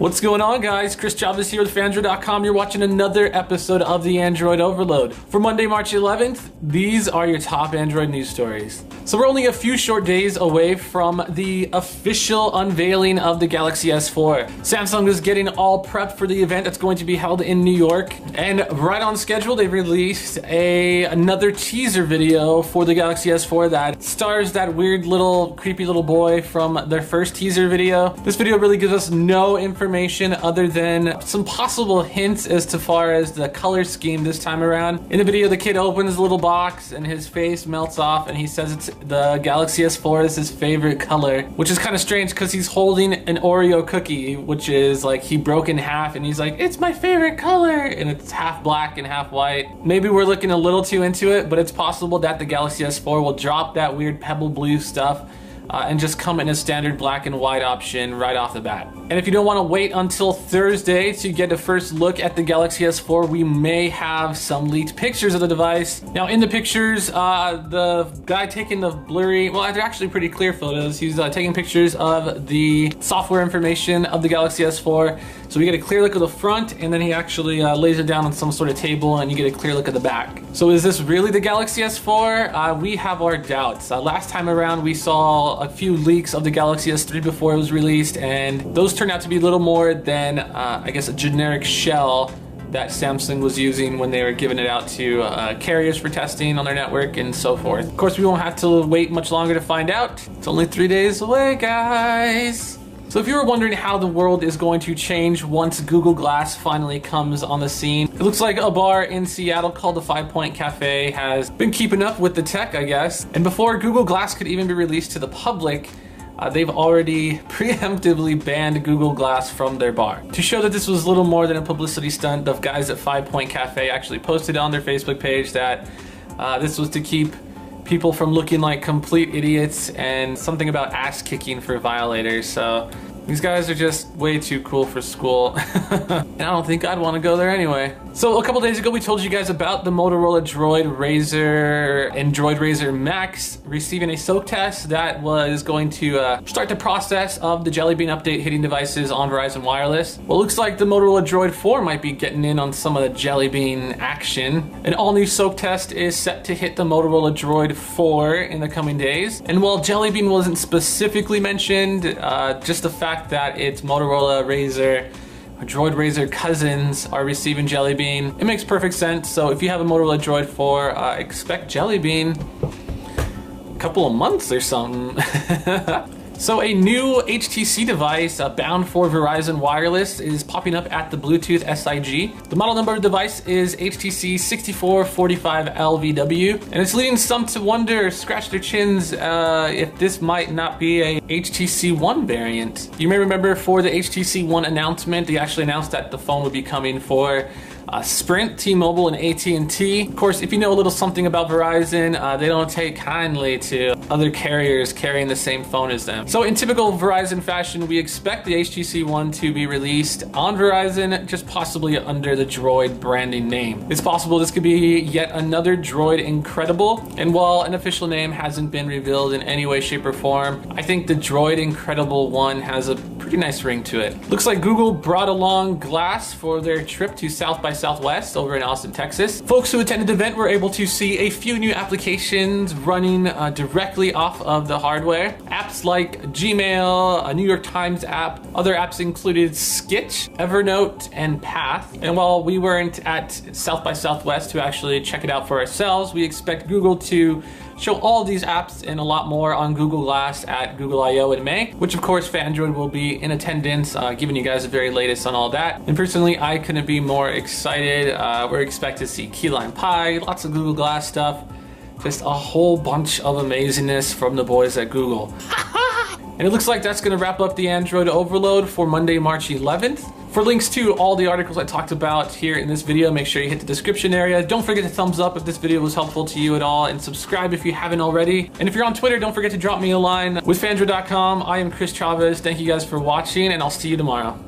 What's going on, guys? Chris Chavez here with Fandroid.com. You're watching another episode of the Android Overload. For Monday, March 11th, these are your top Android news stories. So we're only a few short days away from the official unveiling of the Galaxy S4. Samsung is getting all prepped for the event that's going to be held in New York. And right on schedule, they released another teaser video for the Galaxy S4 that stars that weird little, creepy little boy from their first teaser video. This video really gives us no information other than some possible hints as far as the color scheme this time around. In the video, the kid opens a little box and his face melts off and he says it's the Galaxy S4 is his favorite color, which is kind of strange because he's holding an Oreo cookie, which is like he broke in half, and he's like, it's my favorite color, and it's half black and half white. Maybe we're looking a little too into it, but it's possible that the Galaxy S4 will drop that weird pebble blue stuff and just come in a standard black and white option right off the bat. And if you don't want to wait until Thursday to get a first look at the Galaxy S4, we may have some leaked pictures of the device. Now in the pictures, the guy taking the blurry, well, they're actually pretty clear photos. He's taking pictures of the software information of the Galaxy S4. So we get a clear look of the front, and then he actually lays it down on some sort of table and you get a clear look at the back. So is this really the Galaxy S4? We have our doubts. Last time around we saw a few leaks of the Galaxy S3 before it was released, and those turned out to be little more than, I guess, a generic shell that Samsung was using when they were giving it out to carriers for testing on their network and so forth. Of course, we won't have to wait much longer to find out. It's only 3 days away, guys. So if you were wondering how the world is going to change once Google Glass finally comes on the scene, it looks like a bar in Seattle called the 5 Point Cafe has been keeping up with the tech, I guess. And before Google Glass could even be released to the public, they've already preemptively banned Google Glass from their bar. To show that this was little more than a publicity stunt, the guys at 5 Point Cafe actually posted on their Facebook page that this was to keep people from looking like complete idiots and something about ass kicking for violators. So these guys are just way too cool for school. And I don't think I'd want to go there anyway. So a couple days ago we told you guys about the Motorola Droid Razr and Droid Razr Max receiving a soak test that was going to start the process of the Jelly Bean update hitting devices on Verizon Wireless. Well, it looks like the Motorola Droid 4 might be getting in on some of the Jelly Bean action. An all-new soak test is set to hit the Motorola Droid 4 in the coming days. And while Jelly Bean wasn't specifically mentioned, just the fact that it's Motorola Razr, Droid Razr cousins are receiving Jelly Bean, it makes perfect sense. So if you have a Motorola Droid 4, expect Jelly Bean a couple of months or something. So a new HTC device bound for Verizon Wireless is popping up at the Bluetooth SIG. The model number of the device is HTC 6445LVW, and it's leading some to wonder, scratch their chins, if this might not be a HTC One variant. You may remember for the HTC One announcement, they actually announced that the phone would be coming for Sprint, T-Mobile, and AT&T. Of course, if you know a little something about Verizon, they don't take kindly to other carriers carrying the same phone as them. So in typical Verizon fashion, we expect the HTC One to be released on Verizon, just possibly under the Droid branding name. It's possible this could be yet another Droid Incredible, and while an official name hasn't been revealed in any way, shape, or form, I think the Droid Incredible One has a pretty nice ring to it. Looks like Google brought along Glass for their trip to South by Southwest over in Austin, Texas. Folks who attended the event were able to see a few new applications running directly off of the hardware. Apps like Gmail, a New York Times app. Other apps included Skitch, Evernote, and Path. And while we weren't at South by Southwest to actually check it out for ourselves, we expect Google to show all these apps and a lot more on Google Glass at Google I/O in May, which of course Fandroid will be in attendance, giving you guys the very latest on all that. And personally, I couldn't be more excited. We're expected to see key lime pie, lots of Google Glass stuff, just a whole bunch of amazingness from the boys at Google. And it looks like that's gonna wrap up the Android Overload for Monday, March 11th. For links to all the articles I talked about here in this video, make sure you hit the description area. Don't forget to thumbs up if this video was helpful to you at all, and subscribe if you haven't already. And if you're on Twitter, don't forget to drop me a line. With Fandroid.com, I am Chris Chavez. Thank you guys for watching, and I'll see you tomorrow.